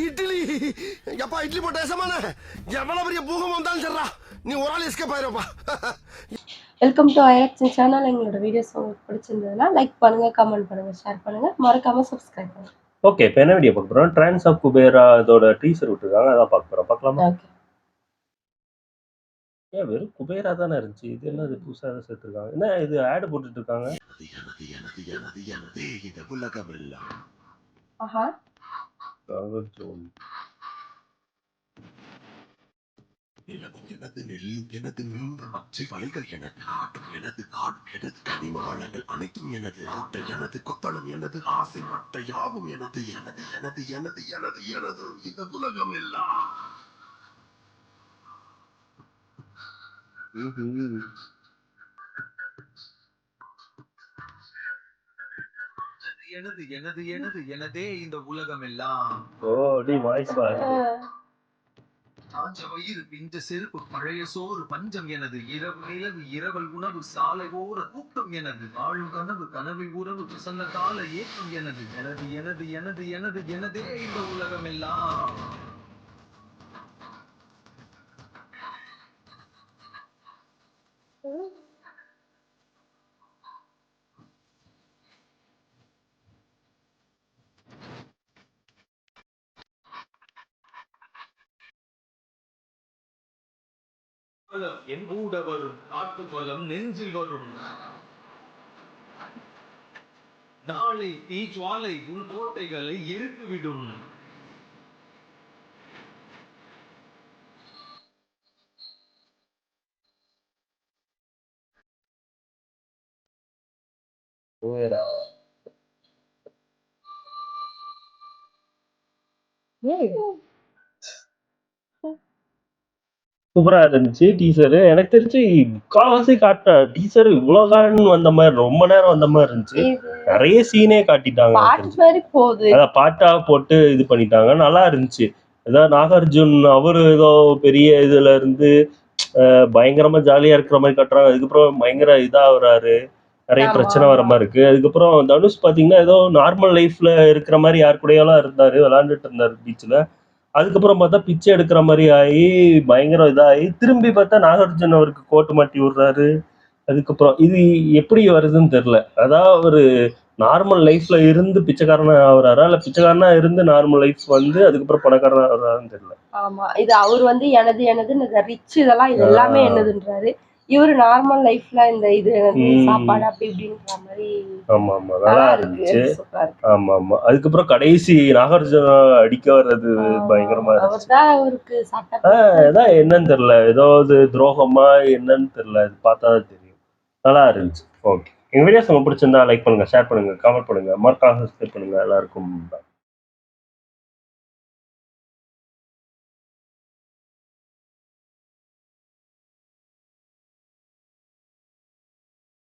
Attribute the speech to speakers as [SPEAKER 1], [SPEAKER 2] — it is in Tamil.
[SPEAKER 1] இட்லி எப்பா இட்லி போட்ட ஏசமான எவ்வளவு பெரிய பூகம் வந்தாலும் சரிடா நீ ஒரு ஆள் எஸ்கேப் ஆயிருப்பா.
[SPEAKER 2] வெல்கம் டு ஐரக்ஷன் சேனல். எங்களோட வீடியோஸ் உங்களுக்கு பிடிச்சிருந்ததுன்னா லைக் பண்ணுங்க, கமெண்ட் பண்ணுங்க, ஷேர் பண்ணுங்க, மறக்காம சப்ஸ்கிரைப் பண்ணுங்க.
[SPEAKER 3] ஓகே, இப்போ என்ன வீடியோ பார்க்க போறோம்? ட்ரான்ஸ் ஆஃப் குபேரா இதோட டீசர் விட்டுருக்காங்க, அதான் பார்க்க போறோம். பார்க்கலாமா?
[SPEAKER 2] ஓகே.
[SPEAKER 3] ஏன் வெறும் குபேரா தானே இருந்துச்சு, இது என்ன இது புதுசாக தான் சேர்த்துருக்காங்க? என்ன இது ஆட் போட்டுட்டு இருக்காங்க?
[SPEAKER 2] ஆஹா.
[SPEAKER 1] எனது நெல், எனது மீன், பச்சை வயல்கள் எனது, ஆட்டும் எனது, காடும் எனது, கனிம வளங்கள் அனைத்தும் எனது, எனது கொத்தளம் எனது, ஆசை மட்டை யாவும் எனது, எனது எனது எனது எனது எனது இந்த உலகம் எல்லாம். எனது எனது எனது எனதே இந்த உலகம் எல்லாம்.
[SPEAKER 3] ஓ டி வாய்ஸ் பாரு.
[SPEAKER 1] காஞ்ச வயிறு, பிஞ்ச செருப்பு, பழைய சோறு, பஞ்சம் எனது, இரவு நிலவு, இரவல் உணவு, சாலை ஓர கூட்டம் எனது, வாழும் கனவு, கனவில் உறவு, பிரசன்ன கால ஏற்றம் எனது, எனது எனது எனது எனது எனதே இந்த உலகம் எல்லாம். என் கூட வரும் காட்டு பலம் நெஞ்சில் வரும், நாளை தீஜ்வாலை உன் கோட்டைகளை எரித்துவிடும்.
[SPEAKER 3] குபேரா சூப்பரா இருந்துச்சு டீசர். எனக்கு தெரிஞ்சு முக்கால்வாசி காட்ட டீசர் இவ்வளோ காலம் வந்த மாதிரி, ரொம்ப நேரம் வந்த மாதிரி இருந்துச்சு. நிறைய சீனே காட்டிட்டாங்க. அதான் பாட்டா போட்டு இது பண்ணிட்டாங்க, நல்லா இருந்துச்சு. ஏதாவது நாகார்ஜுன் அவரு ஏதோ பெரிய இதுல இருந்து பயங்கரமா ஜாலியா இருக்கிற மாதிரி காட்டுறாங்க. அதுக்கப்புறம் பயங்கர இதா வர்றாரு, நிறைய பிரச்சனை வர மாதிரி இருக்கு. அதுக்கப்புறம் தனுஷ் பாத்தீங்கன்னா ஏதோ நார்மல் லைஃப்ல இருக்கிற மாதிரி யார் கூடயெல்லாம் இருந்தாரு, விளையாண்டுட்டு இருந்தாரு பீச்ல. அதுக்கப்புறம் பார்த்தா பிச்சை எடுக்கிற மாதிரி ஆகி பயங்கரம் இதாகி திரும்பி பார்த்தா நாகார்ஜுன் அவருக்கு கோட்டு மாட்டி விடுறாரு. அதுக்கப்புறம் இது எப்படி வருதுன்னு தெரியல. அதான் ஒரு நார்மல் லைஃப்ல இருந்து பிச்சைக்காரனா ஆகுறாரா, இல்ல பிச்சைக்காரனா இருந்து நார்மல் லைஃப் வந்து அதுக்கப்புறம் பணக்காரனா ஆகுறாருன்னு தெரியல.
[SPEAKER 2] ஆமா, இது அவர் வந்து எனது எனது ரிச் இதெல்லாம் இது எல்லாமே என்னதுன்றாரு. இவரு நார்மல் லைஃப்ல இந்த இது சாப்பாடு அப்படி இப்படின்ற மாதிரி.
[SPEAKER 3] ஆமா ஆமா, நல்லா இருந்துச்சு. ஆமா ஆமா. அதுக்கப்புறம் கடைசி நாகார்ஜுன அடிக்க வர்றது பயங்கரமா இருந்துச்சு. அதான் என்னன்னு தெரியல, ஏதாவது துரோகமா என்னன்னு தெரியல, இது பார்த்தாதான் தெரியும். நல்லா இருந்துச்சு. ஓகே, எங்க வீடியோஸ் உங்களுக்கு பிடிச்சிருந்தா லைக் பண்ணுங்க, ஷேர் பண்ணுங்க, கமெண்ட் பண்ணுங்க, மறக்காம சப்ஸ்கிரைப் பண்ணுங்க. எல்லாருக்கும்